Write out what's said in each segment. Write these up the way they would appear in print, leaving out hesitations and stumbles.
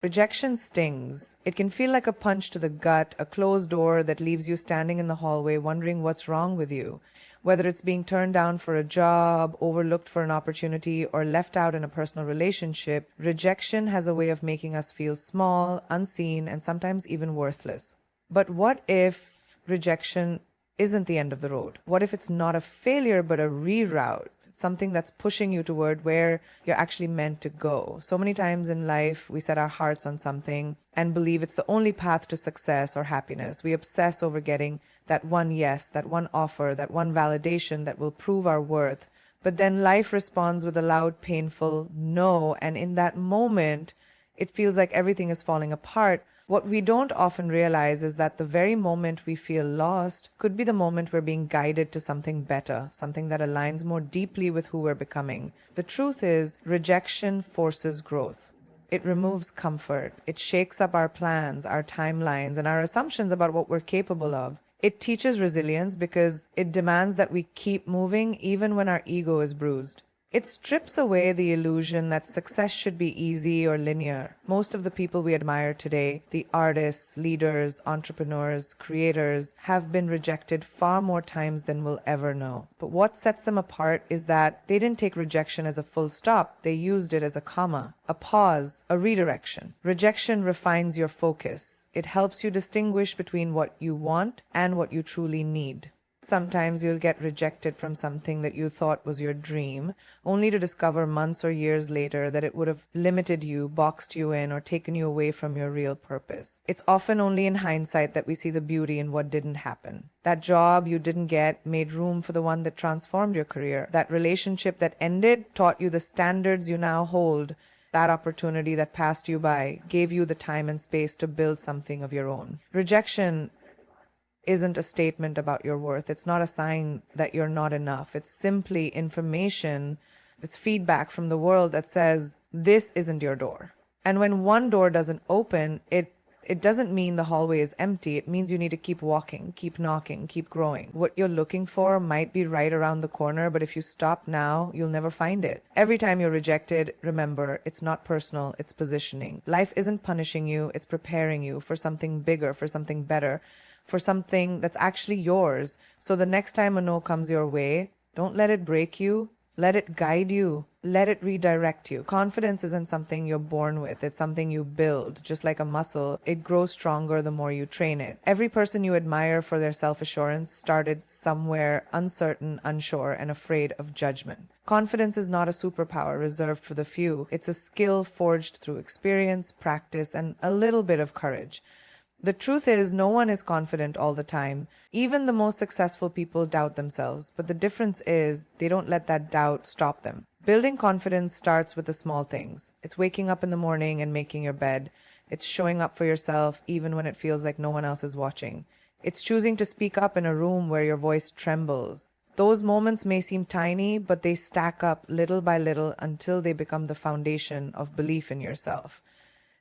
Rejection stings. It can feel like a punch to the gut, a closed door that leaves you standing in the hallway wondering what's wrong with you. Whether it's being turned down for a job, overlooked for an opportunity, or left out in a personal relationship, rejection has a way of making us feel small, unseen, and sometimes even worthless. But what if rejection isn't the end of the road? What if it's not a failure but a reroute? Something that's pushing you toward where you're actually meant to go. So many times in life, we set our hearts on something and believe it's the only path to success or happiness. We obsess over getting that one yes, that one offer, that one validation that will prove our worth. But then life responds with a loud, painful no. And in that moment, it feels like everything is falling apart. What we don't often realize is that the very moment we feel lost could be the moment we're being guided to something better, something that aligns more deeply with who we're becoming. The truth is, rejection forces growth. It removes comfort. It shakes up our plans, our timelines, and our assumptions about what we're capable of. It teaches resilience because it demands that we keep moving even when our ego is bruised. It strips away the illusion that success should be easy or linear. Most of the people we admire today, the artists, leaders, entrepreneurs, creators, have been rejected far more times than we'll ever know. But what sets them apart is that they didn't take rejection as a full stop. They used it as a comma, a pause, a redirection. Rejection refines your focus. It helps you distinguish between what you want and what you truly need. Sometimes you'll get rejected from something that you thought was your dream, only to discover months or years later that it would have limited you, boxed you in, or taken you away from your real purpose. It's often only in hindsight that we see the beauty in what didn't happen. That job you didn't get made room for the one that transformed your career. That relationship that ended taught you the standards you now hold. That opportunity that passed you by gave you the time and space to build something of your own. Rejection isn't a statement about your worth. It's not a sign that you're not enough. It's simply information. It's feedback from the world that says, this isn't your door. And when one door doesn't open, it doesn't mean the hallway is empty. It means you need to keep walking, keep knocking, keep growing. What you're looking for might be right around the corner, but if you stop now, you'll never find it. Every time you're rejected, remember, it's not personal, it's positioning. Life isn't punishing you, it's preparing you for something bigger, for something better, for something that's actually yours. So the next time a no comes your way, don't let it break you. Let it guide you. Let it redirect you. Confidence isn't something you're born with. It's something you build. Just like a muscle, it grows stronger the more you train it. Every person you admire for their self-assurance started somewhere uncertain, unsure, and afraid of judgment. Confidence is not a superpower reserved for the few. It's a skill forged through experience, practice, and a little bit of courage. The truth is, no one is confident all the time. Even the most successful people doubt themselves, but the difference is they don't let that doubt stop them. Building confidence starts with the small things. It's waking up in the morning and making your bed. It's showing up for yourself even when it feels like no one else is watching. It's choosing to speak up in a room where your voice trembles. Those moments may seem tiny, but they stack up little by little until they become the foundation of belief in yourself.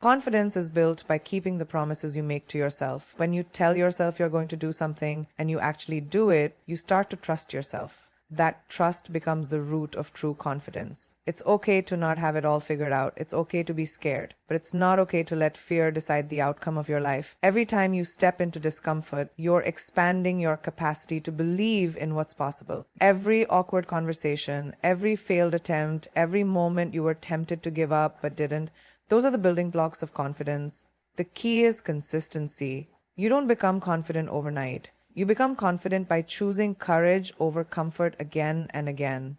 Confidence is built by keeping the promises you make to yourself. When you tell yourself you're going to do something and you actually do it, you start to trust yourself. That trust becomes the root of true confidence. It's okay to not have it all figured out. It's okay to be scared, but it's not okay to let fear decide the outcome of your life. Every time you step into discomfort, you're expanding your capacity to believe in what's possible. Every awkward conversation, every failed attempt, every moment you were tempted to give up but didn't, those are the building blocks of confidence. The key is consistency. You don't become confident overnight. You become confident by choosing courage over comfort again and again.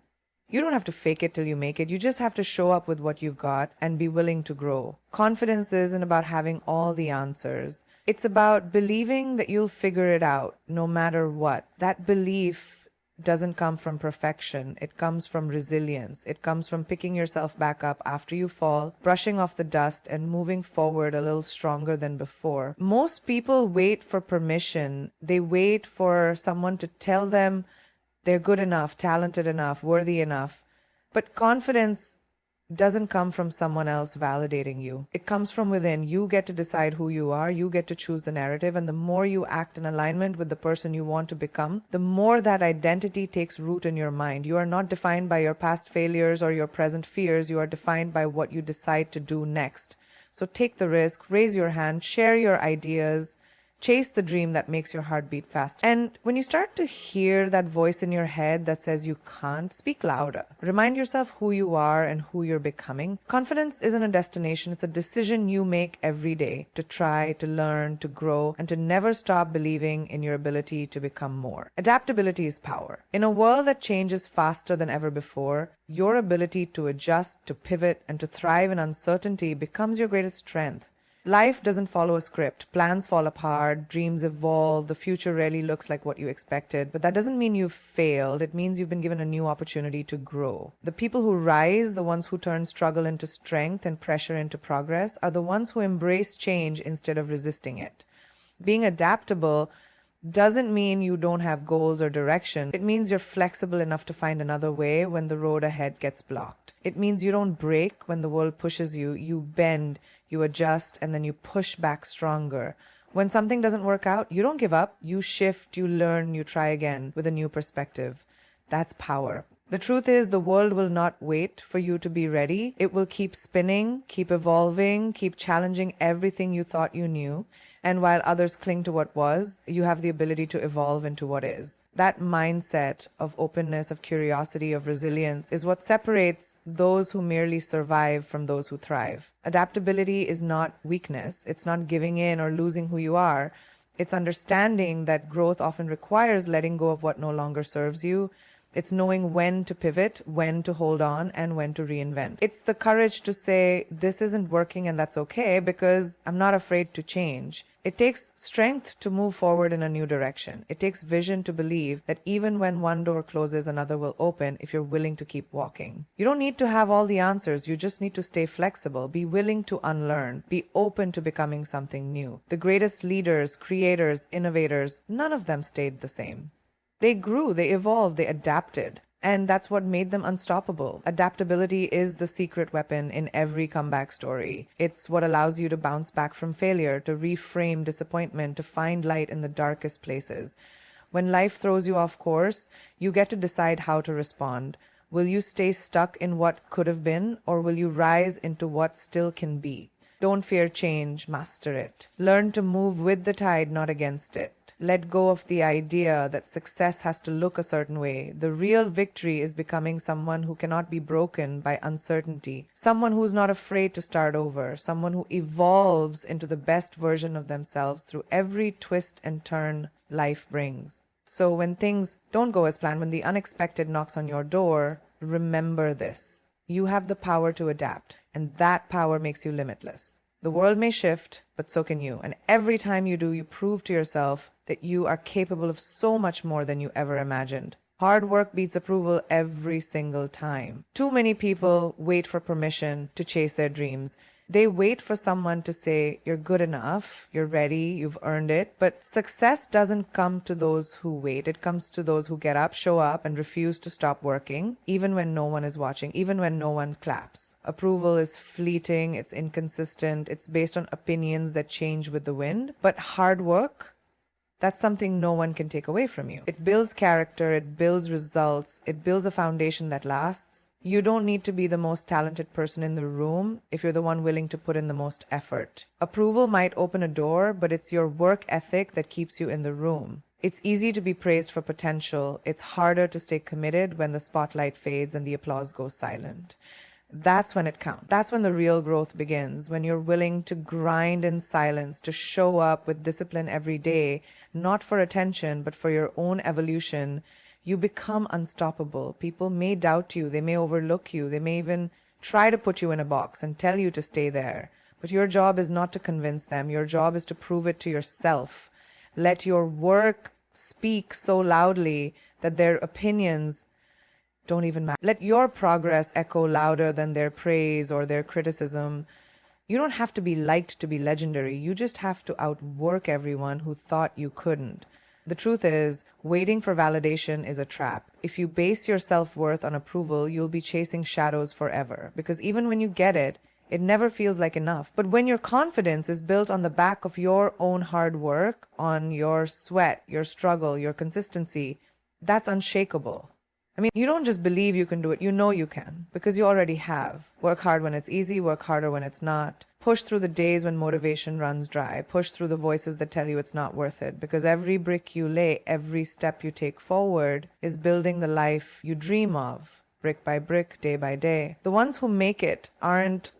You don't have to fake it till you make it. You just have to show up with what you've got and be willing to grow. Confidence isn't about having all the answers. It's about believing that you'll figure it out no matter what. That belief doesn't come from perfection. It comes from resilience. It comes from picking yourself back up after you fall, brushing off the dust, and moving forward a little stronger than before. Most people wait for permission. They wait for someone to tell them they're good enough, talented enough, worthy enough. But confidence doesn't come from someone else validating you. It comes from within. You get to decide who you are. You get to choose the narrative. And the more you act in alignment with the person you want to become, the more that identity takes root in your mind. You are not defined by your past failures or your present fears. You are defined by what you decide to do next. So take the risk, raise your hand, share your ideas, chase the dream that makes your heart beat fast. And when you start to hear that voice in your head that says you can't, speak louder. Remind yourself who you are and who you're becoming. Confidence isn't a destination, it's a decision you make every day to try, to learn, to grow, and to never stop believing in your ability to become more. Adaptability is power. In a world that changes faster than ever before, your ability to adjust, to pivot, and to thrive in uncertainty becomes your greatest strength. Life doesn't follow a script. Plans fall apart, dreams evolve, the future rarely looks like what you expected. But that doesn't mean you've failed. It means you've been given a new opportunity to grow. The people who rise, the ones who turn struggle into strength and pressure into progress, are the ones who embrace change instead of resisting it. Being adaptable doesn't mean you don't have goals or direction. It means you're flexible enough to find another way when the road ahead gets blocked. It means you don't break when the world pushes you. You bend, you adjust, and then you push back stronger. When something doesn't work out, you don't give up. You shift, you learn, you try again with a new perspective. That's power. The truth is, the world will not wait for you to be ready. It will keep spinning, keep evolving, keep challenging everything you thought you knew. And while others cling to what was, you have the ability to evolve into what is. That mindset of openness, of curiosity, of resilience is what separates those who merely survive from those who thrive. Adaptability is not weakness. It's not giving in or losing who you are. It's understanding that growth often requires letting go of what no longer serves you. It's knowing when to pivot, when to hold on, and when to reinvent. It's the courage to say, this isn't working and that's okay, because I'm not afraid to change. It takes strength to move forward in a new direction. It takes vision to believe that even when one door closes, another will open if you're willing to keep walking. You don't need to have all the answers. You just need to stay flexible, be willing to unlearn, be open to becoming something new. The greatest leaders, creators, innovators, none of them stayed the same. They grew, they evolved, they adapted. And that's what made them unstoppable. Adaptability is the secret weapon in every comeback story. It's what allows you to bounce back from failure, to reframe disappointment, to find light in the darkest places. When life throws you off course, you get to decide how to respond. Will you stay stuck in what could have been, or will you rise into what still can be? Don't fear change, master it. Learn to move with the tide, not against it. Let go of the idea that success has to look a certain way. The real victory is becoming someone who cannot be broken by uncertainty, someone who's not afraid to start over, someone who evolves into the best version of themselves through every twist and turn life brings. So when things don't go as planned, when the unexpected knocks on your door, remember this. You have the power to adapt, and that power makes you limitless. The world may shift, but so can you. And every time you do, you prove to yourself that you are capable of so much more than you ever imagined. Hard work beats approval every single time. Too many people wait for permission to chase their dreams. They wait for someone to say, you're good enough, you're ready, you've earned it. But success doesn't come to those who wait. It comes to those who get up, show up, and refuse to stop working, even when no one is watching, even when no one claps. Approval is fleeting, it's inconsistent, it's based on opinions that change with the wind. But hard work, that's something no one can take away from you. It builds character, it builds results, it builds a foundation that lasts. You don't need to be the most talented person in the room if you're the one willing to put in the most effort. Approval might open a door, but it's your work ethic that keeps you in the room. It's easy to be praised for potential. It's harder to stay committed when the spotlight fades and the applause goes silent. That's when it counts. That's when the real growth begins, when you're willing to grind in silence, to show up with discipline every day, not for attention, but for your own evolution. You become unstoppable. People may doubt you, they may overlook you, they may even try to put you in a box and tell you to stay there. But your job is not to convince them. Your job is to prove it to yourself. Let your work speak so loudly that their opinions don't even matter. Let your progress echo louder than their praise or their criticism. You don't have to be liked to be legendary. You just have to outwork everyone who thought you couldn't. The truth is, waiting for validation is a trap. If you base your self-worth on approval, you'll be chasing shadows forever. Because even when you get it, it never feels like enough. But when your confidence is built on the back of your own hard work, on your sweat, your struggle, your consistency, that's unshakable. I mean, you don't just believe you can do it, you know you can, because you already have. Work hard when it's easy, work harder when it's not. Push through the days when motivation runs dry. Push through the voices that tell you it's not worth it, because every brick you lay, every step you take forward is building the life you dream of, brick by brick, day by day. The ones who make it aren't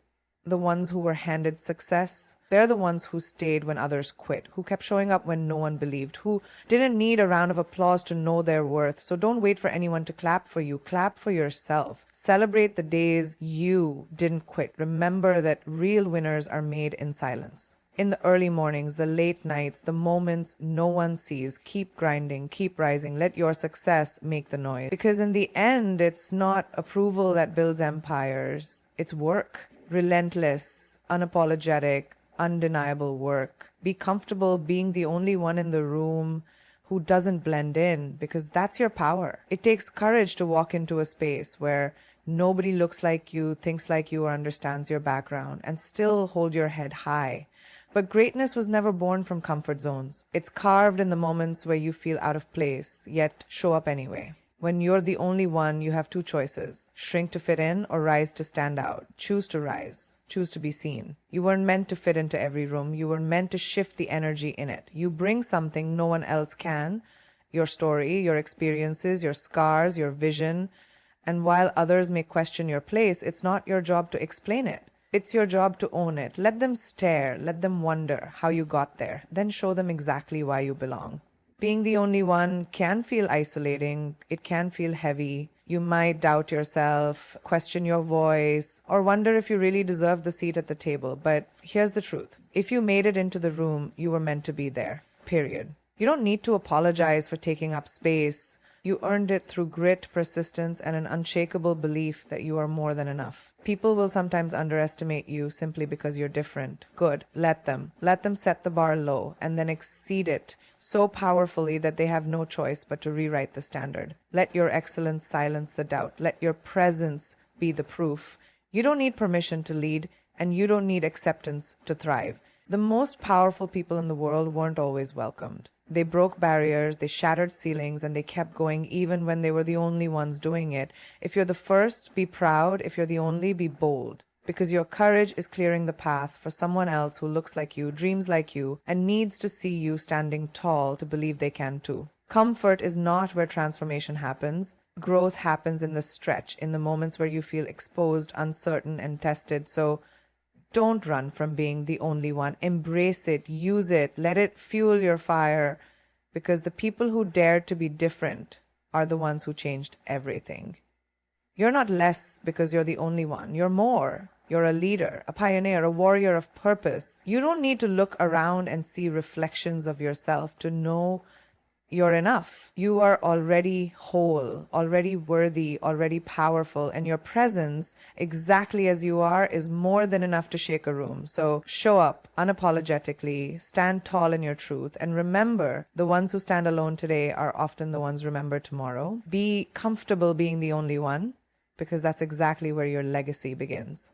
the ones who were handed success. They're the ones who stayed when others quit, who kept showing up when no one believed, who didn't need a round of applause to know their worth. So don't wait for anyone to clap for you. Clap for yourself. Celebrate the days you didn't quit. Remember that real winners are made in silence. In the early mornings, the late nights, the moments no one sees, keep grinding, keep rising. Let your success make the noise. Because in the end, it's not approval that builds empires. It's work. Relentless, unapologetic, undeniable work. Be comfortable being the only one in the room who doesn't blend in, because that's your power. It takes courage to walk into a space where nobody looks like you, thinks like you, or understands your background, and still hold your head high. But greatness was never born from comfort zones. It's carved in the moments where you feel out of place, yet show up anyway. When you're the only one, you have two choices: shrink to fit in or rise to stand out. Choose to rise. Choose to be seen. You weren't meant to fit into every room. You were meant to shift the energy in it. You bring something no one else can: your story, your experiences, your scars, your vision. And while others may question your place, it's not your job to explain it. It's your job to own it. Let them stare. Let them wonder how you got there. Then show them exactly why you belong. Being the only one can feel isolating. It can feel heavy. You might doubt yourself, question your voice, or wonder if you really deserve the seat at the table. But here's the truth. If you made it into the room, you were meant to be there. Period. You don't need to apologize for taking up space. You earned it through grit, persistence, and an unshakable belief that you are more than enough. People will sometimes underestimate you simply because you're different. Good. Let them. Let them set the bar low and then exceed it so powerfully that they have no choice but to rewrite the standard. Let your excellence silence the doubt. Let your presence be the proof. You don't need permission to lead, and you don't need acceptance to thrive. The most powerful people in the world weren't always welcomed. They broke barriers, they shattered ceilings, and they kept going even when they were the only ones doing it. If you're the first, be proud. If you're the only, be bold. Because your courage is clearing the path for someone else who looks like you, dreams like you, and needs to see you standing tall to believe they can too. Comfort is not where transformation happens. Growth happens in the stretch, in the moments where you feel exposed, uncertain, and tested. So don't run from being the only one. Embrace it, use it, let it fuel your fire, because the people who dared to be different are the ones who changed everything. You're not less because you're the only one. You're more. You're a leader, a pioneer, a warrior of purpose. You don't need to look around and see reflections of yourself to know you're enough. You are already whole, already worthy, already powerful, and your presence, exactly as you are, is more than enough to shake a room. So show up unapologetically, stand tall in your truth, and remember, the ones who stand alone today are often the ones remembered tomorrow. Be comfortable being the only one, because that's exactly where your legacy begins.